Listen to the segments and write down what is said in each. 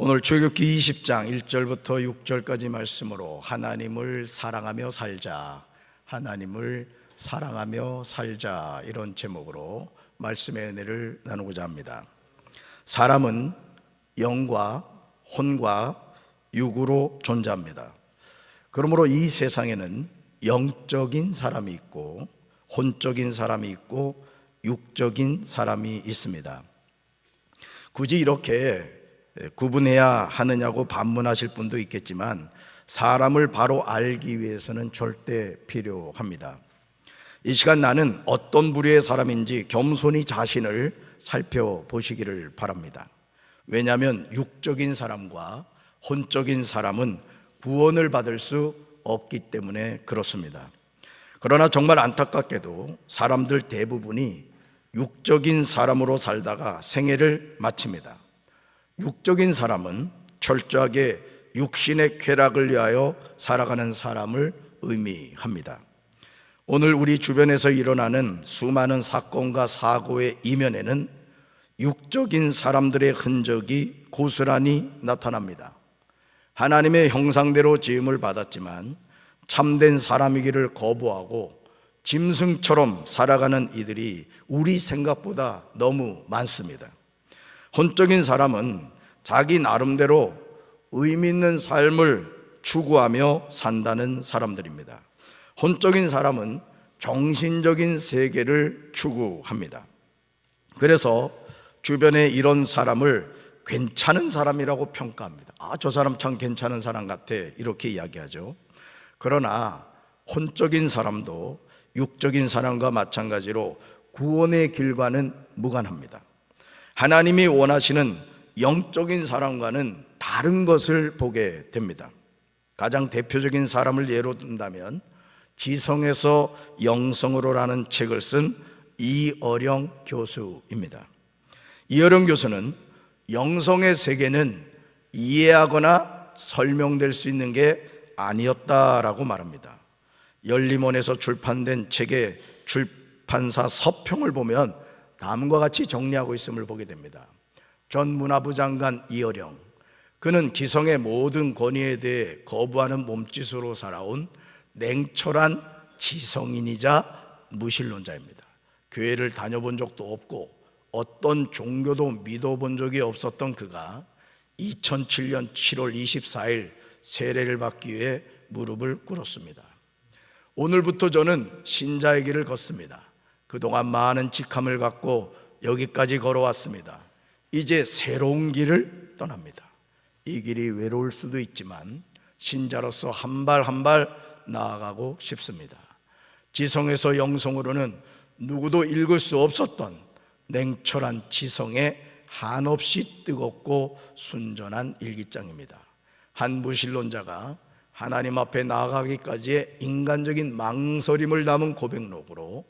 오늘 출애굽기 20장 1절부터 6절까지 말씀으로 하나님을 사랑하며 살자, 하나님을 사랑하며 살자, 이런 제목으로 말씀의 은혜를 나누고자 합니다. 사람은 영과 혼과 육으로 존재합니다. 그러므로 이 세상에는 영적인 사람이 있고 혼적인 사람이 있고 육적인 사람이 있습니다. 굳이 이렇게 구분해야 하느냐고 반문하실 분도 있겠지만 사람을 바로 알기 위해서는 절대 필요합니다. 이 시간 나는 어떤 부류의 사람인지 겸손히 자신을 살펴보시기를 바랍니다. 왜냐하면 육적인 사람과 혼적인 사람은 구원을 받을 수 없기 때문에 그렇습니다. 그러나 정말 안타깝게도 사람들 대부분이 육적인 사람으로 살다가 생애를 마칩니다. 육적인 사람은 철저하게 육신의 쾌락을 위하여 살아가는 사람을 의미합니다. 오늘 우리 주변에서 일어나는 수많은 사건과 사고의 이면에는 육적인 사람들의 흔적이 고스란히 나타납니다. 하나님의 형상대로 지음을 받았지만 참된 사람이기를 거부하고 짐승처럼 살아가는 이들이 우리 생각보다 너무 많습니다. 혼적인 사람은 자기 나름대로 의미 있는 삶을 추구하며 산다는 사람들입니다. 혼적인 사람은 정신적인 세계를 추구합니다. 그래서 주변에 이런 사람을 괜찮은 사람이라고 평가합니다. 저 사람 참 괜찮은 사람 같아, 이렇게 이야기하죠. 그러나 혼적인 사람도 육적인 사람과 마찬가지로 구원의 길과는 무관합니다. 하나님이 원하시는 영적인 사람과는 다른 것을 보게 됩니다. 가장 대표적인 사람을 예로 든다면 지성에서 영성으로라는 책을 쓴 이어령 교수입니다. 이어령 교수는 영성의 세계는 이해하거나 설명될 수 있는 게 아니었다라고 말합니다. 열림원에서 출판된 책의 출판사 서평을 보면 다음과 같이 정리하고 있음을 보게 됩니다. 전 문화부 장관 이어령, 그는 기성의 모든 권위에 대해 거부하는 몸짓으로 살아온 냉철한 지성인이자 무신론자입니다. 교회를 다녀본 적도 없고 어떤 종교도 믿어본 적이 없었던 그가 2007년 7월 24일 세례를 받기 위해 무릎을 꿇었습니다. 오늘부터 저는 신자의 길을 걷습니다. 그동안 많은 직함을 갖고 여기까지 걸어왔습니다. 이제 새로운 길을 떠납니다. 이 길이 외로울 수도 있지만 신자로서 한 발 한 발 나아가고 싶습니다. 지성에서 영성으로는 누구도 읽을 수 없었던 냉철한 지성의 한없이 뜨겁고 순전한 일기장입니다. 한 무신론자가 하나님 앞에 나아가기까지의 인간적인 망설임을 담은 고백록으로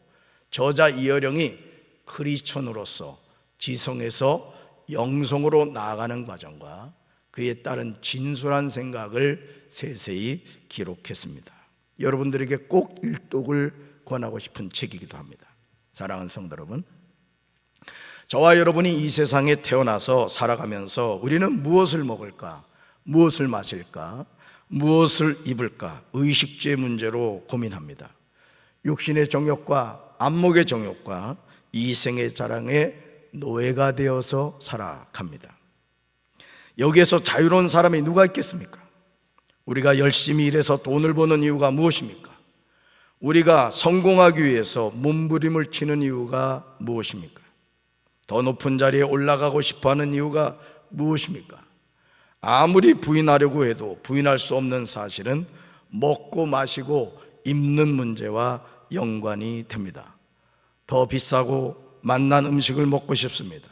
저자 이어령이 크리스천으로서 지성에서 영성으로 나아가는 과정과 그에 따른 진솔한 생각을 세세히 기록했습니다. 여러분들에게 꼭 일독을 권하고 싶은 책이기도 합니다. 사랑하는 성도 여러분, 저와 여러분이 이 세상에 태어나서 살아가면서 우리는 무엇을 먹을까, 무엇을 마실까, 무엇을 입을까 의식주의 문제로 고민합니다. 육신의 정욕과 안목의 정욕과 이생의 자랑에 노예가 되어서 살아갑니다. 여기에서 자유로운 사람이 누가 있겠습니까? 우리가 열심히 일해서 돈을 버는 이유가 무엇입니까? 우리가 성공하기 위해서 몸부림을 치는 이유가 무엇입니까? 더 높은 자리에 올라가고 싶어하는 이유가 무엇입니까? 아무리 부인하려고 해도 부인할 수 없는 사실은 먹고 마시고 입는 문제와 연관이 됩니다. 더 비싸고 맛난 음식을 먹고 싶습니다.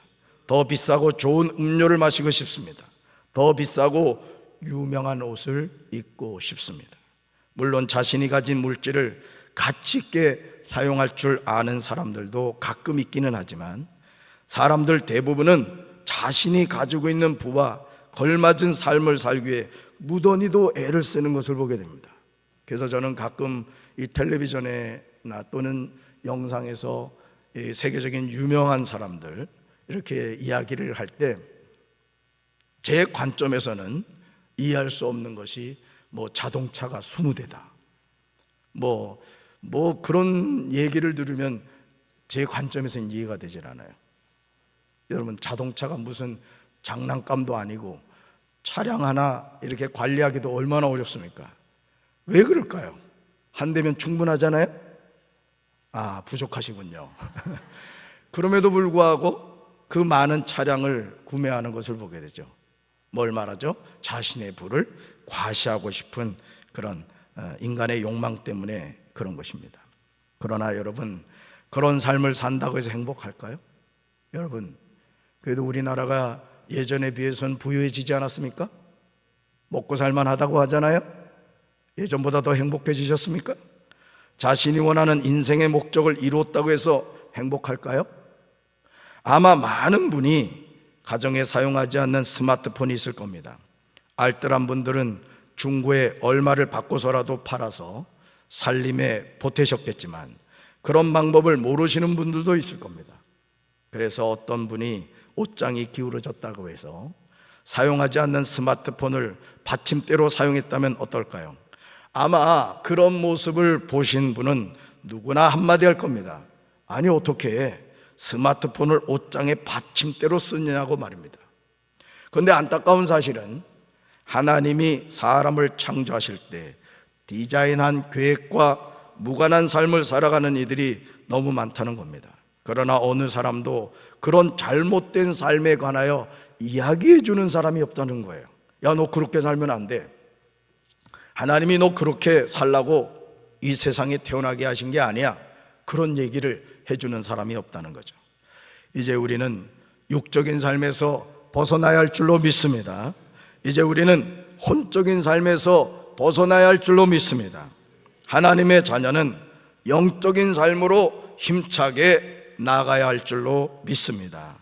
더 비싸고 좋은 음료를 마시고 싶습니다. 더 비싸고 유명한 옷을 입고 싶습니다. 물론 자신이 가진 물질을 가치 있게 사용할 줄 아는 사람들도 가끔 있기는 하지만 사람들 대부분은 자신이 가지고 있는 부와 걸맞은 삶을 살기 위해 무던히도 애를 쓰는 것을 보게 됩니다. 그래서 저는 가끔 이 텔레비전에나 또는 영상에서 세계적인 유명한 사람들 이렇게 이야기를 할 때 제 관점에서는 이해할 수 없는 것이 자동차가 20대다 그런 얘기를 들으면 제 관점에서는 이해가 되질 않아요. 여러분, 자동차가 무슨 장난감도 아니고 차량 하나 이렇게 관리하기도 얼마나 어렵습니까? 왜 그럴까요? 한 대면 충분하잖아요? 부족하시군요. 그럼에도 불구하고 그 많은 차량을 구매하는 것을 보게 되죠. 뭘 말하죠? 자신의 부를 과시하고 싶은 그런 인간의 욕망 때문에 그런 것입니다. 그러나 여러분, 그런 삶을 산다고 해서 행복할까요? 여러분, 그래도 우리나라가 예전에 비해서는 부유해지지 않았습니까? 먹고 살만하다고 하잖아요. 예전보다 더 행복해지셨습니까? 자신이 원하는 인생의 목적을 이루었다고 해서 행복할까요? 아마 많은 분이 가정에 사용하지 않는 스마트폰이 있을 겁니다. 알뜰한 분들은 중고에 얼마를 받고서라도 팔아서 살림에 보태셨겠지만 그런 방법을 모르시는 분들도 있을 겁니다. 그래서 어떤 분이 옷장이 기울어졌다고 해서 사용하지 않는 스마트폰을 받침대로 사용했다면 어떨까요? 아마 그런 모습을 보신 분은 누구나 한마디 할 겁니다. 아니, 어떻게 스마트폰을 옷장에 받침대로 쓰냐고 말입니다. 그런데 안타까운 사실은 하나님이 사람을 창조하실 때 디자인한 계획과 무관한 삶을 살아가는 이들이 너무 많다는 겁니다. 그러나 어느 사람도 그런 잘못된 삶에 관하여 이야기해 주는 사람이 없다는 거예요. 야, 너 그렇게 살면 안 돼. 하나님이 너 그렇게 살라고 이 세상에 태어나게 하신 게 아니야. 그런 얘기를 해주는 사람이 없다는 거죠. 이제 우리는 육적인 삶에서 벗어나야 할 줄로 믿습니다. 이제 우리는 혼적인 삶에서 벗어나야 할 줄로 믿습니다. 하나님의 자녀는 영적인 삶으로 힘차게 나가야 할 줄로 믿습니다.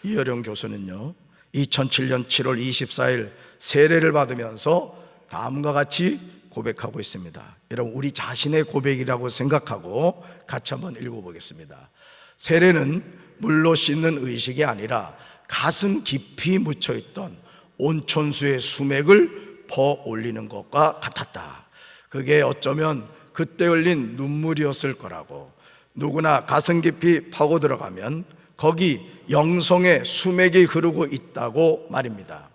이어령 교수는요, 2007년 7월 24일 세례를 받으면서 다음과 같이 고백하고 있습니다. 여러분, 우리 자신의 고백이라고 생각하고 같이 한번 읽어보겠습니다. 세례는 물로 씻는 의식이 아니라 가슴 깊이 묻혀있던 온천수의 수맥을 퍼 올리는 것과 같았다. 그게 어쩌면 그때 흘린 눈물이었을 거라고. 누구나 가슴 깊이 파고 들어가면 거기 영성의 수맥이 흐르고 있다고 말입니다.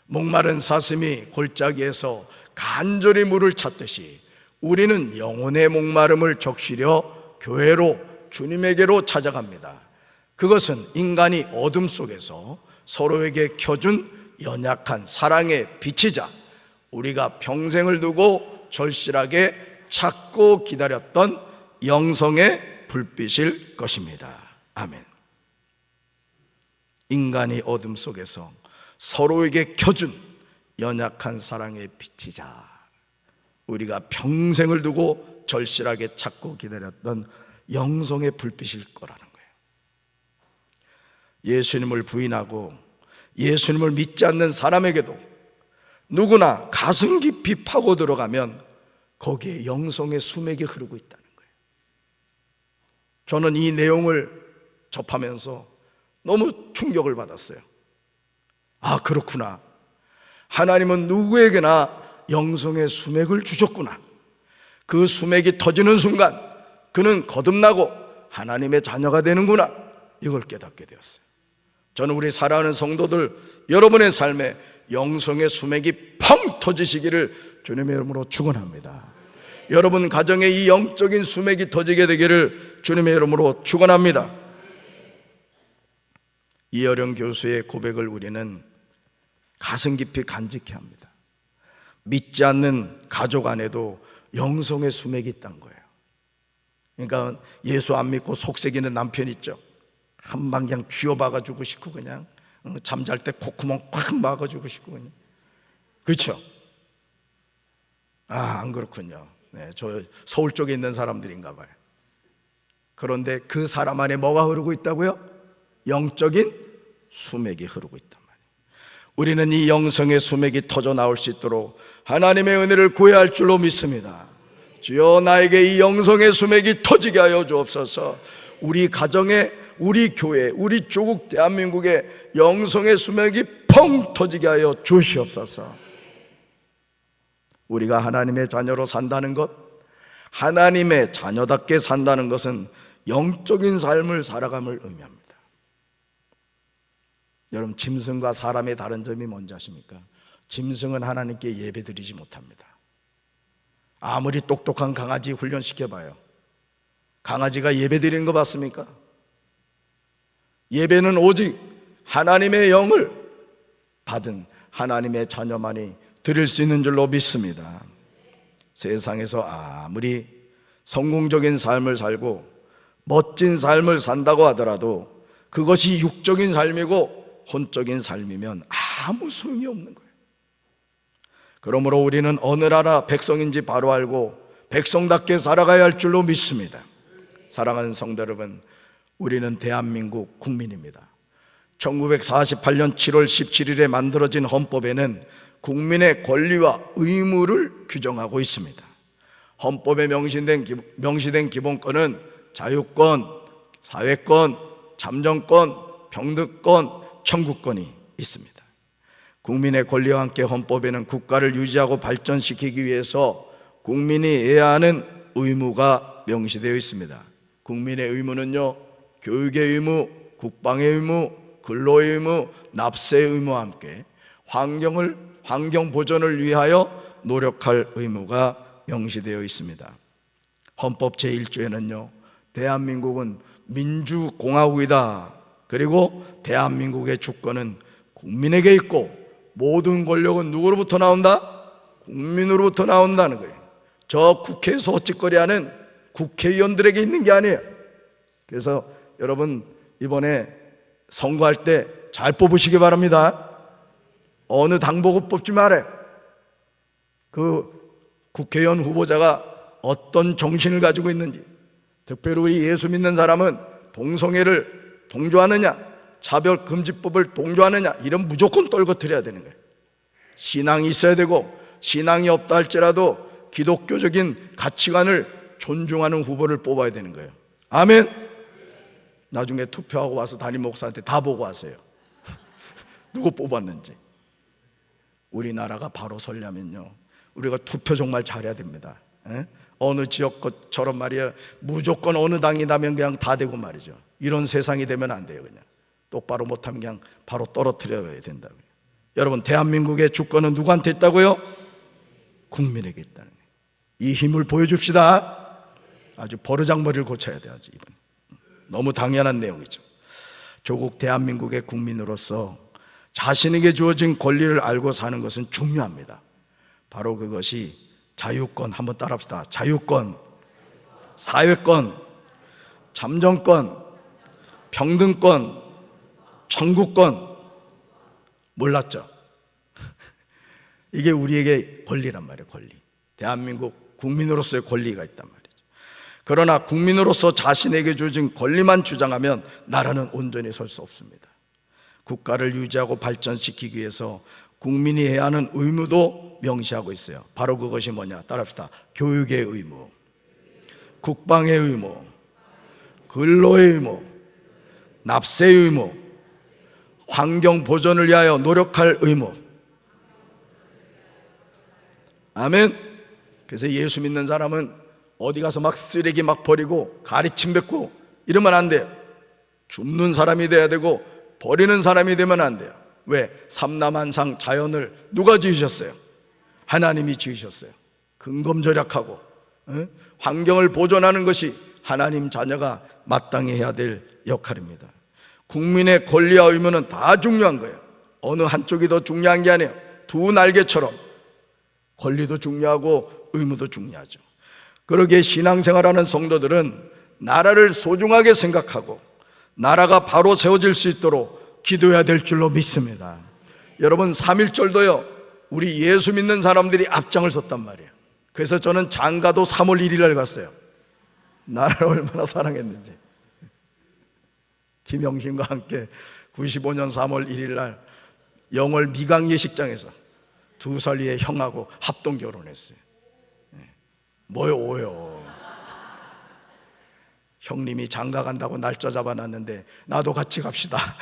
목마른 사슴이 골짜기에서 간절히 물을 찾듯이 우리는 영혼의 목마름을 적시려 교회로, 주님에게로 찾아갑니다. 그것은 인간이 어둠 속에서 서로에게 켜준 연약한 사랑의 빛이자 우리가 평생을 두고 절실하게 찾고 기다렸던 영성의 불빛일 것입니다. 아멘. 인간이 어둠 속에서 서로에게 켜준 연약한 사랑의 빛이자 우리가 평생을 두고 절실하게 찾고 기다렸던 영성의 불빛일 거라는 거예요. 예수님을 부인하고 예수님을 믿지 않는 사람에게도 누구나 가슴 깊이 파고 들어가면 거기에 영성의 수맥이 흐르고 있다는 거예요. 저는 이 내용을 접하면서 너무 충격을 받았어요. 아, 그렇구나. 하나님은 누구에게나 영성의 수맥을 주셨구나. 그 수맥이 터지는 순간 그는 거듭나고 하나님의 자녀가 되는구나. 이걸 깨닫게 되었어요. 저는 우리 사랑하는 성도들, 여러분의 삶에 영성의 수맥이 펑 터지시기를 주님의 이름으로 축원합니다. 여러분 가정에 이 영적인 수맥이 터지게 되기를 주님의 이름으로 축원합니다. 이어령 교수의 고백을 우리는 가슴 깊이 간직해야 합니다. 믿지 않는 가족 안에도 영성의 수맥이 있다는 거예요. 그러니까 예수 안 믿고 속삭이는 남편 있죠. 한 방 그냥 쥐어박아주고 싶고 그냥 잠잘 때 콧구멍 꽉 막아주고 싶고 그냥. 그렇죠? 안 그렇군요. 네, 저 서울 쪽에 있는 사람들인가 봐요. 그런데 그 사람 안에 뭐가 흐르고 있다고요? 영적인 수맥이 흐르고 있단 말이에요. 우리는 이 영성의 수맥이 터져 나올 수 있도록 하나님의 은혜를 구해야 할 줄로 믿습니다. 주여, 나에게 이 영성의 수맥이 터지게 하여 주옵소서. 우리 가정에, 우리 교회, 우리 조국 대한민국의 영성의 수맥이 펑 터지게 하여 주시옵소서. 우리가 하나님의 자녀로 산다는 것, 하나님의 자녀답게 산다는 것은 영적인 삶을 살아감을 의미합니다. 여러분, 짐승과 사람의 다른 점이 뭔지 아십니까? 짐승은 하나님께 예배드리지 못합니다. 아무리 똑똑한 강아지 훈련시켜봐요. 강아지가 예배드리는 거 봤습니까? 예배는 오직 하나님의 영을 받은 하나님의 자녀만이 드릴 수 있는 줄로 믿습니다. 세상에서 아무리 성공적인 삶을 살고 멋진 삶을 산다고 하더라도 그것이 육적인 삶이고 혼적인 삶이면 아무 소용이 없는 거예요. 그러므로 우리는 어느 나라 백성인지 바로 알고 백성답게 살아가야 할 줄로 믿습니다. 사랑하는 성도 여러분, 우리는 대한민국 국민입니다. 1948년 7월 17일에 만들어진 헌법에는 국민의 권리와 의무를 규정하고 있습니다. 헌법에 명시된 기본권은 자유권, 사회권, 잠정권, 평등권, 청구권이 있습니다. 국민의 권리와 함께 헌법에는 국가를 유지하고 발전시키기 위해서 국민이 해야 하는 의무가 명시되어 있습니다. 국민의 의무는요, 교육의 의무, 국방의 의무, 근로의 의무, 납세의 의무와 함께 환경 보존을 위하여 노력할 의무가 명시되어 있습니다. 헌법 제1조에는요, 대한민국은 민주공화국이다. 그리고 대한민국의 주권은 국민에게 있고 모든 권력은 누구로부터 나온다? 국민으로부터 나온다는 거예요. 저 국회에서 헛짓거리하는 국회의원들에게 있는 게 아니에요. 그래서 여러분, 이번에 선거할 때 잘 뽑으시기 바랍니다. 어느 당 보고 뽑지 말아요. 그 국회의원 후보자가 어떤 정신을 가지고 있는지, 특별히 우리 예수 믿는 사람은 동성애를 동조하느냐, 차별금지법을 동조하느냐, 이런 무조건 떨궈뜨려야 되는 거예요. 신앙이 있어야 되고, 신앙이 없다 할지라도 기독교적인 가치관을 존중하는 후보를 뽑아야 되는 거예요. 아멘. 나중에 투표하고 와서 담임 목사한테 다 보고 하세요. 누구 뽑았는지. 우리나라가 바로 서려면요, 우리가 투표 정말 잘해야 됩니다. 어느 지역 것처럼 말이야 무조건 어느 당이라면 그냥 다 되고 말이죠. 이런 세상이 되면 안 돼요. 그냥 똑바로 못하면 그냥 바로 떨어뜨려야 된다고요. 여러분, 대한민국의 주권은 누구한테 있다고요? 국민에게 있다는 거예요. 이 힘을 보여줍시다. 아주 버르장머리를 고쳐야 돼요. 이번 너무 당연한 내용이죠. 조국 대한민국의 국민으로서 자신에게 주어진 권리를 알고 사는 것은 중요합니다. 바로 그것이 자유권, 한번 따라합시다. 자유권, 사회권, 잠정권, 평등권, 청구권. 몰랐죠? 이게 우리에게 권리란 말이에요. 권리. 대한민국 국민으로서의 권리가 있단 말이에요. 그러나 국민으로서 자신에게 주어진 권리만 주장하면 나라는 온전히 설 수 없습니다. 국가를 유지하고 발전시키기 위해서 국민이 해야 하는 의무도 명시하고 있어요. 바로 그것이 뭐냐? 따라합시다. 교육의 의무, 국방의 의무, 근로의 의무, 납세의 의무, 환경 보존을 위하여 노력할 의무. 아멘. 그래서 예수 믿는 사람은 어디 가서 막 쓰레기 막 버리고 가리침 뱉고 이러면 안 돼요. 줍는 사람이 돼야 되고 버리는 사람이 되면 안 돼요. 왜? 삼라만상 자연을 누가 지으셨어요? 하나님이 지으셨어요. 근검절약하고 환경을 보존하는 것이 하나님 자녀가 마땅히 해야 될 역할입니다. 국민의 권리와 의무는 다 중요한 거예요. 어느 한쪽이 더 중요한 게 아니에요. 두 날개처럼 권리도 중요하고 의무도 중요하죠. 그러기에 신앙생활하는 성도들은 나라를 소중하게 생각하고 나라가 바로 세워질 수 있도록 기도해야 될 줄로 믿습니다. 여러분, 3.1절도요 우리 예수 믿는 사람들이 앞장을 섰단 말이에요. 그래서 저는 장가도 3월 1일 날 갔어요. 나라를 얼마나 사랑했는지. 김영신과 함께 95년 3월 1일 날 영월 미강 예식장에서 2살 위에 형하고 합동 결혼했어요. 뭐요? 형님이 장가 간다고 날짜 잡아놨는데 나도 같이 갑시다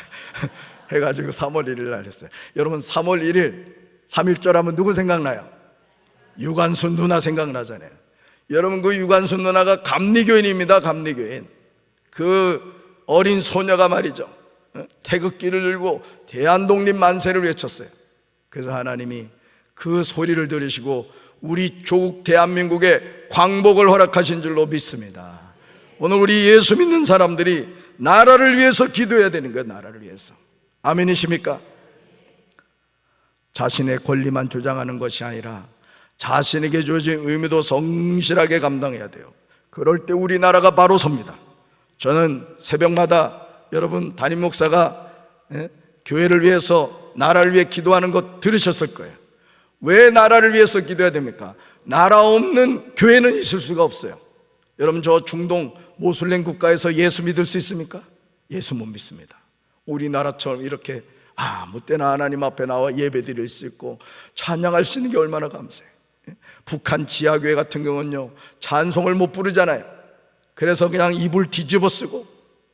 해가지고 3월 1일 날 했어요. 여러분 3월 1일 3.1절 하면 누구 생각나요? 유관순 누나 생각나잖아요. 여러분 그 유관순 누나가 감리교인입니다. 감리교인. 그 어린 소녀가 말이죠, 태극기를 들고 대한독립 만세를 외쳤어요. 그래서 하나님이 그 소리를 들으시고 우리 조국 대한민국에 광복을 허락하신 줄로 믿습니다. 오늘 우리 예수 믿는 사람들이 나라를 위해서 기도해야 되는 거예요. 나라를 위해서. 아멘이십니까? 자신의 권리만 주장하는 것이 아니라 자신에게 주어진 의무도 성실하게 감당해야 돼요. 그럴 때 우리나라가 바로 섭니다. 저는 새벽마다 여러분 담임 목사가 교회를 위해서 나라를 위해 기도하는 것 들으셨을 거예요. 왜 나라를 위해서 기도해야 됩니까? 나라 없는 교회는 있을 수가 없어요. 여러분 저 중동 모슬렘 국가에서 예수 믿을 수 있습니까? 예수 못 믿습니다. 우리나라처럼 이렇게 아무 때나 하나님 앞에 나와 예배 드릴 수 있고 찬양할 수 있는 게 얼마나 감사해요. 북한 지하교회 같은 경우는요, 찬송을 못 부르잖아요. 그래서 그냥 이불 뒤집어 쓰고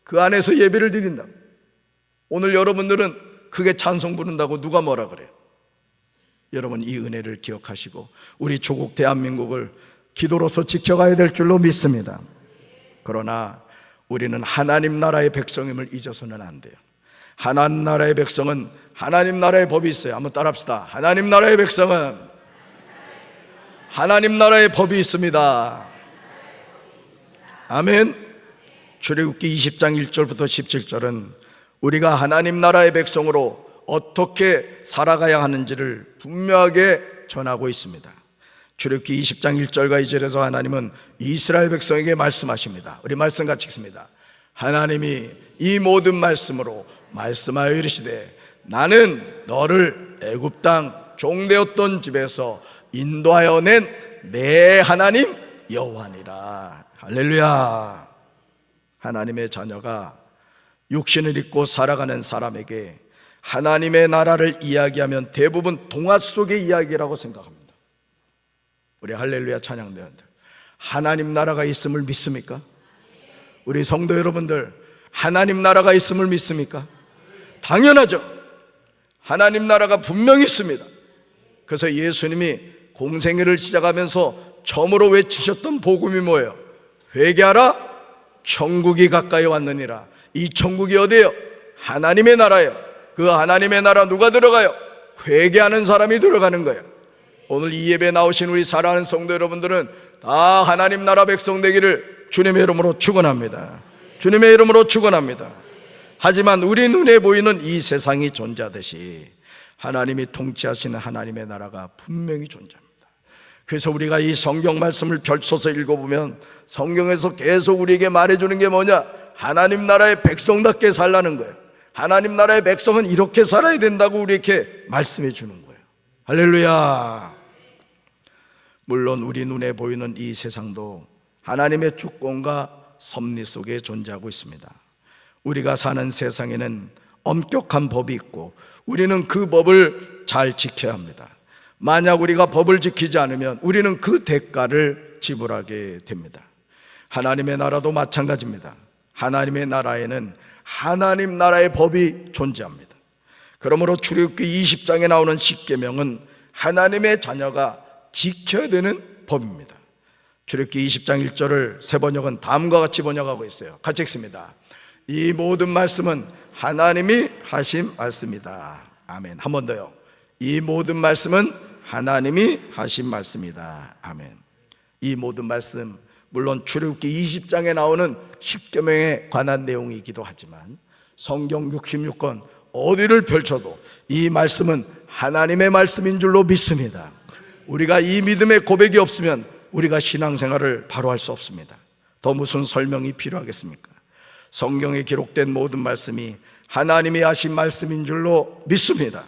그 안에서 예배를 드린다. 오늘 여러분들은 그게 찬송 부른다고 누가 뭐라 그래요? 여러분 이 은혜를 기억하시고 우리 조국 대한민국을 기도로서 지켜가야 될 줄로 믿습니다. 그러나 우리는 하나님 나라의 백성임을 잊어서는 안 돼요. 하나님 나라의 백성은 하나님 나라의 법이 있어요. 한번 따라합시다. 하나님 나라의 백성은 하나님 나라의 법이 있습니다. 아멘. 출애굽기 20장 1절부터 17절은 우리가 하나님 나라의 백성으로 어떻게 살아가야 하는지를 분명하게 전하고 있습니다. 출애굽기 20장 1절과 2절에서 하나님은 이스라엘 백성에게 말씀하십니다. 우리 말씀 같이 읽습니다. 하나님이 이 모든 말씀으로 말씀하여 이르시되 나는 너를 애굽 땅 종되었던 집에서 인도하여 낸 내 하나님 여호와니라. 할렐루야. 하나님의 자녀가 육신을 입고 살아가는 사람에게 하나님의 나라를 이야기하면 대부분 동화 속의 이야기라고 생각합니다. 우리 할렐루야 찬양대원들, 하나님 나라가 있음을 믿습니까? 우리 성도 여러분들, 하나님 나라가 있음을 믿습니까? 당연하죠. 하나님 나라가 분명히 있습니다. 그래서 예수님이 공생애를 시작하면서 처음으로 외치셨던 복음이 뭐예요? 회개하라, 천국이 가까이 왔느니라. 이 천국이 어디예요? 하나님의 나라예요. 그 하나님의 나라 누가 들어가요? 회개하는 사람이 들어가는 거예요. 오늘 이 예배에 나오신 우리 사랑하는 성도 여러분들은 다 하나님 나라 백성 되기를 주님의 이름으로 축원합니다. 주님의 이름으로 축원합니다. 하지만 우리 눈에 보이는 이 세상이 존재하듯이 하나님이 통치하시는 하나님의 나라가 분명히 존재합니다. 그래서 우리가 이 성경 말씀을 펼쳐서 읽어보면 성경에서 계속 우리에게 말해주는 게 뭐냐? 하나님 나라의 백성답게 살라는 거예요. 하나님 나라의 백성은 이렇게 살아야 된다고 우리에게 말씀해 주는 거예요. 할렐루야. 물론 우리 눈에 보이는 이 세상도 하나님의 주권과 섭리 속에 존재하고 있습니다. 우리가 사는 세상에는 엄격한 법이 있고 우리는 그 법을 잘 지켜야 합니다. 만약 우리가 법을 지키지 않으면 우리는 그 대가를 지불하게 됩니다. 하나님의 나라도 마찬가지입니다. 하나님의 나라에는 하나님 나라의 법이 존재합니다. 그러므로 출애굽기 20장에 나오는 십계명은 하나님의 자녀가 지켜야 되는 법입니다. 출애굽기 20장 1절을 새 번역은 다음과 같이 번역하고 있어요. 같이 읽습니다. 이 모든 말씀은 하나님이 하신 말씀이다. 아멘. 한 번 더요. 이 모든 말씀은 하나님이 하신 말씀이다. 아멘. 이 모든 말씀, 물론 출애굽기 20장에 나오는 십계명에 관한 내용이기도 하지만 성경 66권 어디를 펼쳐도 이 말씀은 하나님의 말씀인 줄로 믿습니다. 우리가 이 믿음의 고백이 없으면 우리가 신앙생활을 바로 할 수 없습니다. 더 무슨 설명이 필요하겠습니까? 성경에 기록된 모든 말씀이 하나님이 하신 말씀인 줄로 믿습니다.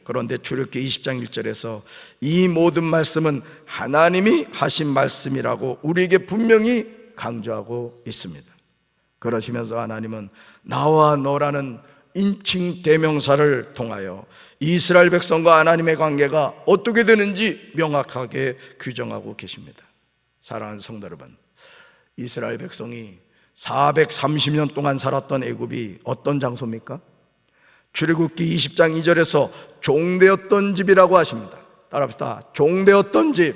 그런데 출애굽기 20장 1절에서 이 모든 말씀은 하나님이 하신 말씀이라고 우리에게 분명히 강조하고 있습니다. 그러시면서 하나님은 나와 너라는 인칭 대명사를 통하여 이스라엘 백성과 하나님의 관계가 어떻게 되는지 명확하게 규정하고 계십니다. 사랑하는 성도 여러분, 이스라엘 백성이 430년 동안 살았던 애굽이 어떤 장소입니까? 출애굽기 20장 2절에서 종되었던 집이라고 하십니다. 따라합시다. 종되었던 집.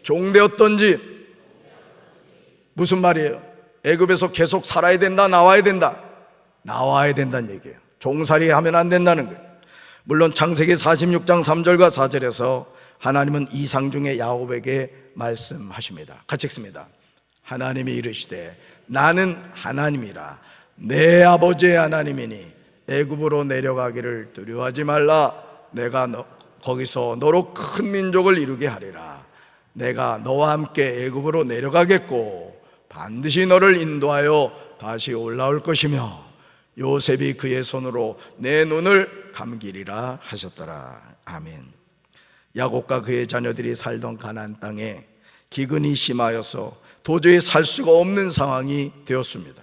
종되었던 집. 무슨 말이에요? 애굽에서 계속 살아야 된다, 나와야 된다? 나와야 된다는 얘기예요. 종살이 하면 안 된다는 거예요. 물론 창세기 46장 3절과 4절에서 하나님은 이상 중에 야곱에게 말씀하십니다. 같이 읽습니다. 하나님이 이르시되 나는 하나님이라 내 아버지의 하나님이니 애굽으로 내려가기를 두려워하지 말라. 내가 거기서 너로 큰 민족을 이루게 하리라. 내가 너와 함께 애굽으로 내려가겠고 반드시 너를 인도하여 다시 올라올 것이며 요셉이 그의 손으로 내 눈을 감기리라 하셨더라. 아멘. 야곱과 그의 자녀들이 살던 가나안 땅에 기근이 심하여서 도저히 살 수가 없는 상황이 되었습니다.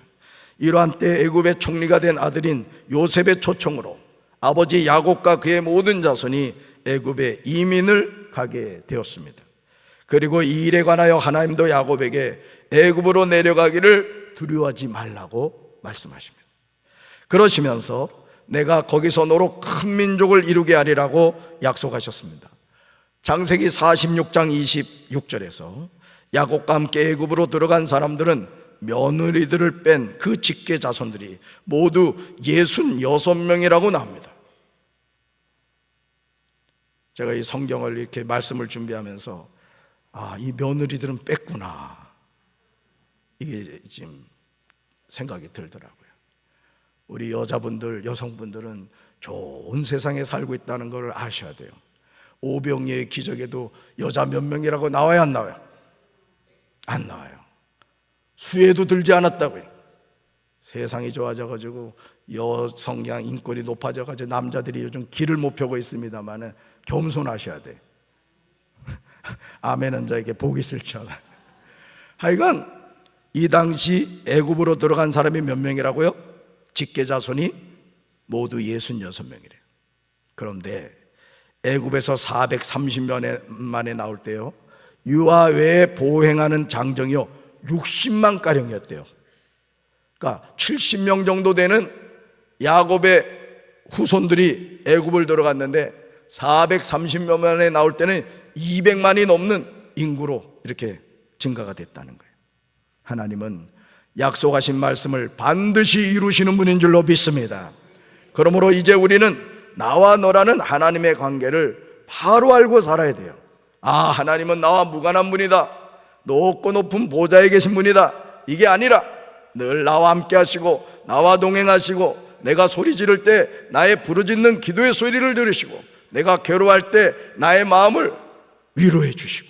이러한 때 애굽의 총리가 된 아들인 요셉의 초청으로 아버지 야곱과 그의 모든 자손이 애굽에 이민을 가게 되었습니다. 그리고 이 일에 관하여 하나님도 야곱에게 애굽으로 내려가기를 두려워하지 말라고 말씀하십니다. 그러시면서 내가 거기서 너로 큰 민족을 이루게 하리라고 약속하셨습니다. 창세기 46장 26절에서 야곱과 함께 애굽으로 들어간 사람들은 며느리들을 뺀 그 직계 자손들이 모두 66명이라고 나옵니다. 제가 이 성경을 이렇게 말씀을 준비하면서 이 며느리들은 뺐구나, 이게 지금 생각이 들더라고요. 우리 여자분들, 여성분들은 좋은 세상에 살고 있다는 걸 아셔야 돼요. 오병이의 기적에도 여자 몇 명이라고 나와요, 안 나와요? 안 나와요. 수혜도 들지 않았다고요. 세상이 좋아져가지고 여성양 인권이 높아져가지고 남자들이 요즘 길을 못 펴고 있습니다만 겸손하셔야 돼. 아멘한 자에게 복이 있을 줄 알아. 하여간 이 당시 애굽으로 들어간 사람이 몇 명이라고요? 직계 자손이 모두 66명이래요. 그런데 애굽에서 430년 만에 나올 때요, 유아 외에 보행하는 장정이요 60만 가량이었대요. 그러니까 70명 정도 되는 야곱의 후손들이 애굽을 들어갔는데 430년 만에 나올 때는 200만이 넘는 인구로 이렇게 증가가 됐다는 거예요. 하나님은 약속하신 말씀을 반드시 이루시는 분인 줄로 믿습니다. 그러므로 이제 우리는 나와 너라는 하나님의 관계를 바로 알고 살아야 돼요. 하나님은 나와 무관한 분이다, 높고 높은 보좌에 계신 분이다, 이게 아니라 늘 나와 함께 하시고 나와 동행하시고 내가 소리 지를 때 나의 부르짖는 기도의 소리를 들으시고 내가 괴로워할 때 나의 마음을 위로해 주시고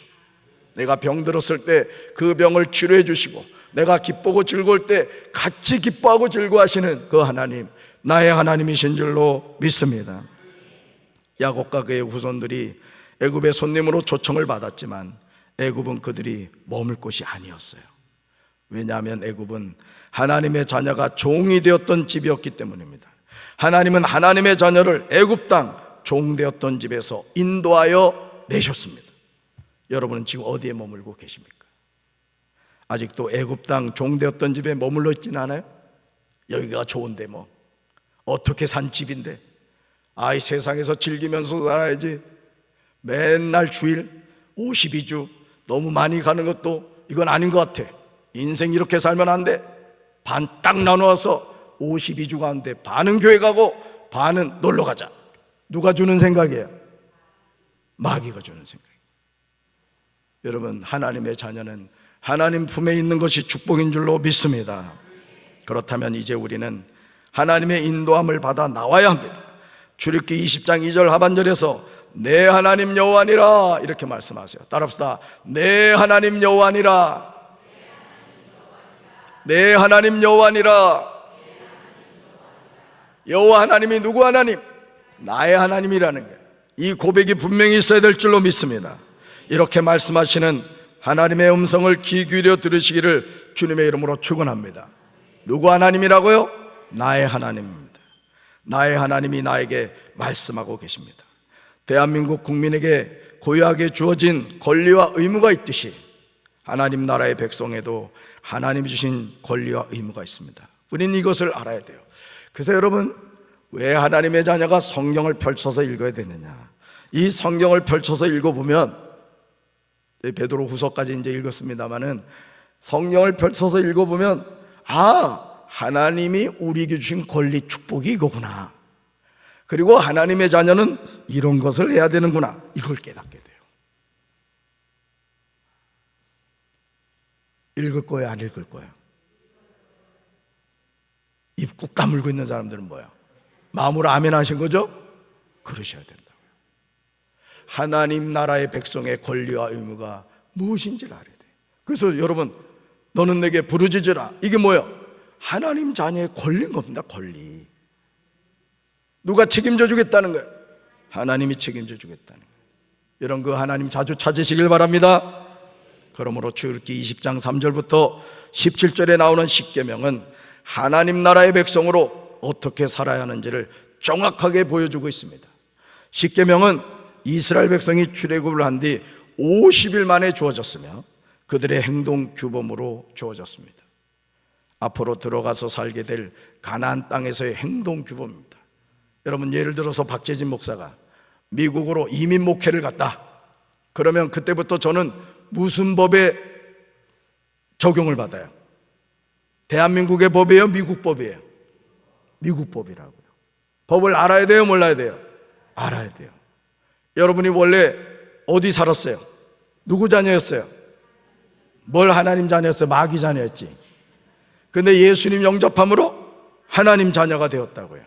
내가 병들었을 때 그 병을 치료해 주시고 내가 기쁘고 즐거울 때 같이 기뻐하고 즐거워하시는 그 하나님, 나의 하나님이신 줄로 믿습니다. 야곱과 그의 후손들이 애굽의 손님으로 초청을 받았지만 애굽은 그들이 머물 곳이 아니었어요. 왜냐하면 애굽은 하나님의 자녀가 종이 되었던 집이었기 때문입니다. 하나님은 하나님의 자녀를 애굽 땅 종되었던 집에서 인도하여 내셨습니다. 여러분은 지금 어디에 머물고 계십니까? 아직도 애굽 땅 종되었던 집에 머물러 있지는 않아요? 여기가 좋은데 뭐 어떻게 산 집인데 이 세상에서 즐기면서 살아야지, 맨날 주일 52주 너무 많이 가는 것도 이건 아닌 것 같아. 인생 이렇게 살면 안 돼. 반 딱 나누어서 52주 가운데 반은 교회 가고 반은 놀러 가자. 누가 주는 생각이에요? 마귀가 주는 생각이에요. 여러분, 하나님의 자녀는 하나님 품에 있는 것이 축복인 줄로 믿습니다. 그렇다면 이제 우리는 하나님의 인도함을 받아 나와야 합니다. 출애굽기 20장 2절 하반절에서 내 하나님 여호와니라 이렇게 말씀하세요. 따라합시다. 내 하나님 여호와니라. 내 하나님 여호와니라. 여호와 하나님이 누구 하나님? 나의 하나님이라는 거예요. 이 고백이 분명히 있어야 될 줄로 믿습니다. 이렇게 말씀하시는 하나님의 음성을 귀 기울여 들으시기를 주님의 이름으로 축원합니다. 누구 하나님이라고요? 나의 하나님입니다. 나의 하나님이 나에게 말씀하고 계십니다. 대한민국 국민에게 고유하게 주어진 권리와 의무가 있듯이 하나님 나라의 백성에도 하나님이 주신 권리와 의무가 있습니다. 우리는 이것을 알아야 돼요. 그래서 여러분, 왜 하나님의 자녀가 성경을 펼쳐서 읽어야 되느냐? 이 성경을 펼쳐서 읽어보면, 베드로 후서까지 이제 읽었습니다마는, 성경을 펼쳐서 읽어보면, 하나님이 우리에게 주신 권리, 축복이 이거구나. 그리고 하나님의 자녀는 이런 것을 해야 되는구나. 이걸 깨닫게 돼요. 읽을 거예요, 안 읽을 거예요? 입 꾹 다물고 있는 사람들은 뭐야? 마음으로 아멘 하신 거죠? 그러셔야 된다고요. 하나님 나라의 백성의 권리와 의무가 무엇인지를 알아야 돼요. 그래서 여러분, 너는 내게 부르짖으라. 이게 뭐예요? 하나님 자녀의 권리인 겁니다. 권리. 누가 책임져 주겠다는 거예요? 하나님이 책임져 주겠다는 거예요. 여러분, 그 하나님 자주 찾으시길 바랍니다. 그러므로 출애굽기 20장 3절부터 17절에 나오는 십계명은 하나님 나라의 백성으로 어떻게 살아야 하는지를 정확하게 보여주고 있습니다. 십계명은 이스라엘 백성이 출애굽을 한 뒤 50일 만에 주어졌으며 그들의 행동 규범으로 주어졌습니다. 앞으로 들어가서 살게 될 가나안 땅에서의 행동 규범입니다. 여러분, 예를 들어서 박재진 목사가 미국으로 이민 목회를 갔다. 그러면 그때부터 저는 무슨 법에 적용을 받아요? 대한민국의 법이에요? 미국 법이에요? 미국 법이라고요. 법을 알아야 돼요? 몰라야 돼요? 알아야 돼요. 여러분이 원래 어디 살았어요? 누구 자녀였어요? 뭘 하나님 자녀였어요? 마귀 자녀였지. 근데 예수님 영접함으로 하나님 자녀가 되었다고요.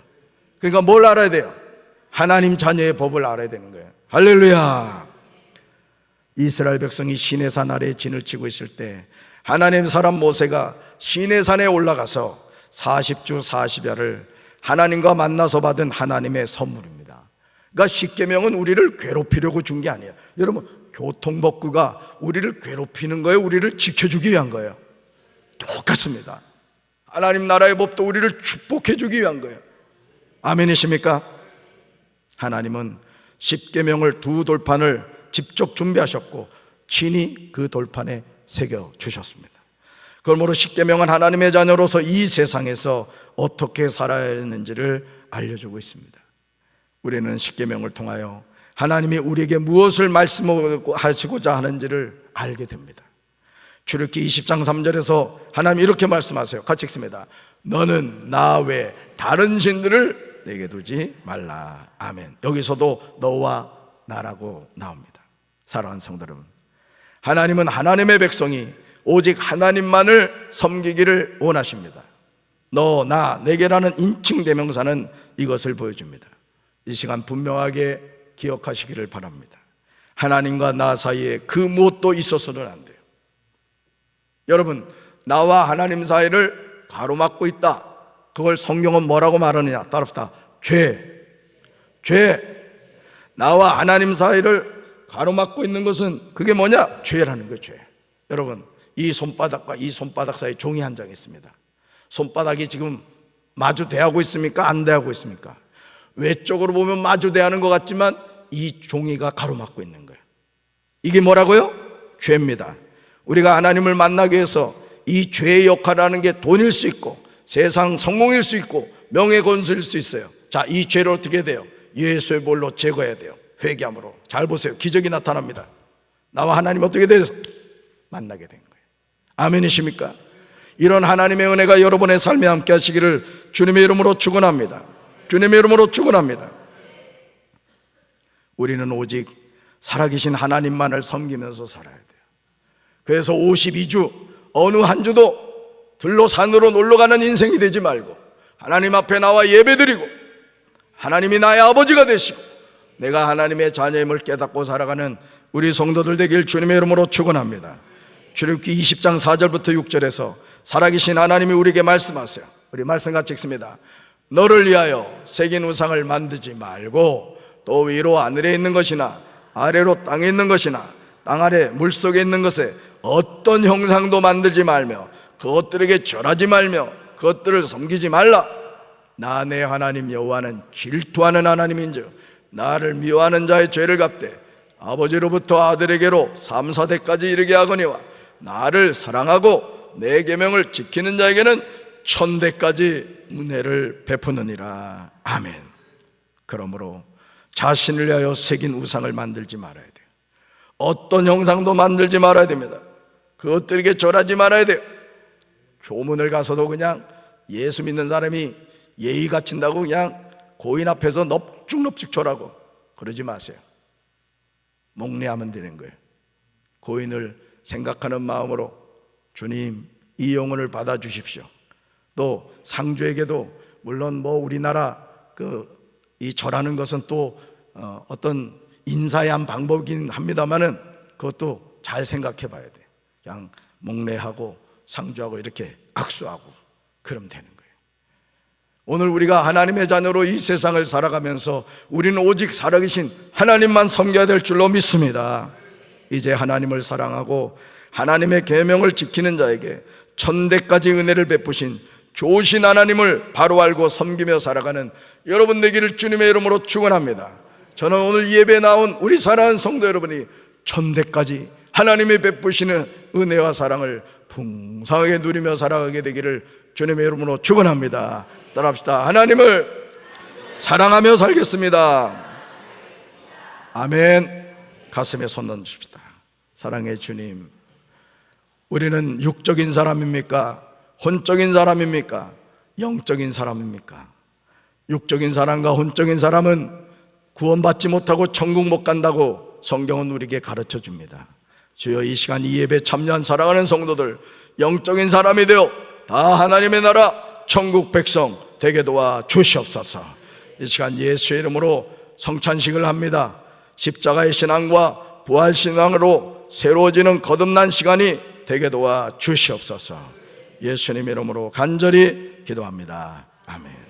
그러니까 뭘 알아야 돼요? 하나님 자녀의 법을 알아야 되는 거예요. 할렐루야. 이스라엘 백성이 시내산 아래에 진을 치고 있을 때 하나님 사람 모세가 시내산에 올라가서 40주 40야를 하나님과 만나서 받은 하나님의 선물입니다. 그러니까 십계명은 우리를 괴롭히려고 준 게 아니에요. 여러분, 교통법규가 우리를 괴롭히는 거예요? 우리를 지켜주기 위한 거예요? 똑같습니다. 하나님 나라의 법도 우리를 축복해 주기 위한 거예요. 아멘이십니까? 하나님은 십계명을 두 돌판을 직접 준비하셨고 친히 그 돌판에 새겨 주셨습니다. 그러므로 십계명은 하나님의 자녀로서 이 세상에서 어떻게 살아야 하는지를 알려주고 있습니다. 우리는 십계명을 통하여 하나님이 우리에게 무엇을 말씀하시고자 하는지를 알게 됩니다. 출애굽기 20장 3절에서 하나님이 이렇게 말씀하세요. 같이 읽습니다. 너는 나 외 다른 신들을 내게 두지 말라. 아멘. 여기서도 너와 나라고 나옵니다. 사랑하는 성도 여러분, 하나님은 하나님의 백성이 오직 하나님만을 섬기기를 원하십니다. 너, 나, 내게라는 인칭 대명사는 이것을 보여줍니다. 이 시간 분명하게 기억하시기를 바랍니다. 하나님과 나 사이에 그 무엇도 있어서는 안 돼요. 여러분, 나와 하나님 사이를 가로막고 있다. 그걸 성경은 뭐라고 말하느냐? 따라합시다. 죄. 나와 하나님 사이를 가로막고 있는 것은 그게 뭐냐? 죄라는 거예요. 죄. 여러분, 이 손바닥과 이 손바닥 사이에 종이 한 장 있습니다. 손바닥이 지금 마주 대하고 있습니까? 안 대하고 있습니까? 외적으로 보면 마주 대하는 것 같지만 이 종이가 가로막고 있는 거예요. 이게 뭐라고요? 죄입니다. 우리가 하나님을 만나기 위해서 이 죄의 역할을 하는 게 돈일 수 있고 세상 성공일 수 있고 명예 권수일 수 있어요. 자, 이 죄를 어떻게 돼요? 예수의 볼로 제거해야 돼요. 회개함으로. 잘 보세요. 기적이 나타납니다. 나와 하나님 어떻게 돼요? 만나게 된 거예요. 아멘이십니까? 이런 하나님의 은혜가 여러분의 삶에 함께 하시기를 주님의 이름으로 축원합니다. 주님의 이름으로 축원합니다. 우리는 오직 살아계신 하나님만을 섬기면서 살아야 돼요. 그래서 52주 어느 한 주도 들로 산으로 놀러가는 인생이 되지 말고 하나님 앞에 나와 예배드리고 하나님이 나의 아버지가 되시고 내가 하나님의 자녀임을 깨닫고 살아가는 우리 성도들 되길 주님의 이름으로 축원합니다. 출애굽기 20장 4절부터 6절에서 살아계신 하나님이 우리에게 말씀하세요. 우리 말씀 같이 읽습니다. 너를 위하여 새긴 우상을 만들지 말고 또 위로 하늘에 있는 것이나 아래로 땅에 있는 것이나 땅 아래 물속에 있는 것에 어떤 형상도 만들지 말며 그것들에게 절하지 말며 그것들을 섬기지 말라. 나 내 하나님 여호와는 질투하는 하나님인즉 나를 미워하는 자의 죄를 갚되 아버지로부터 아들에게로 3, 4대까지 이르게 하거니와 나를 사랑하고 내 계명을 지키는 자에게는 천대까지 은혜를 베푸느니라. 아멘. 그러므로 자신을 위하여 새긴 우상을 만들지 말아야 돼요. 어떤 형상도 만들지 말아야 됩니다. 그것들에게 절하지 말아야 돼요. 교문을 가서도 그냥 예수 믿는 사람이 예의 갖춘다고 그냥 고인 앞에서 넙죽넙죽 절하고 그러지 마세요. 목례하면 되는 거예요. 고인을 생각하는 마음으로 주님, 이 영혼을 받아주십시오. 또 상주에게도 물론 우리나라 이 절하는 것은 또 어떤 인사의 한 방법이긴 합니다만은 그것도 잘 생각해 봐야 돼요. 그냥 목례하고 상주하고 이렇게 악수하고 그러면 되는 거예요. 오늘 우리가 하나님의 자녀로 이 세상을 살아가면서 우리는 오직 살아계신 하나님만 섬겨야 될 줄로 믿습니다. 이제 하나님을 사랑하고 하나님의 계명을 지키는 자에게 천대까지 은혜를 베푸신 좋으신 하나님을 바로 알고 섬기며 살아가는 여러분 되기를 주님의 이름으로 축원합니다. 저는 오늘 예배에 나온 우리 사랑하는 성도 여러분이 천대까지 하나님이 베푸시는 은혜와 사랑을 풍성하게 누리며 살아가게 되기를 주님의 이름으로 축원합니다. 따라합시다. 하나님을 사랑하며 살겠습니다. 아멘. 가슴에 손 얹읍시다. 사랑의 주님, 우리는 육적인 사람입니까? 혼적인 사람입니까? 영적인 사람입니까? 육적인 사람과 혼적인 사람은 구원받지 못하고 천국 못 간다고 성경은 우리에게 가르쳐 줍니다. 주여, 이 시간 이 예배 참여한 사랑하는 성도들 영적인 사람이 되어 다 하나님의 나라 천국 백성 되게 도와 주시옵소서. 이 시간 예수의 이름으로 성찬식을 합니다. 십자가의 신앙과 부활 신앙으로 새로워지는 거듭난 시간이 되게 도와 주시옵소서. 예수님 이름으로 간절히 기도합니다. 아멘.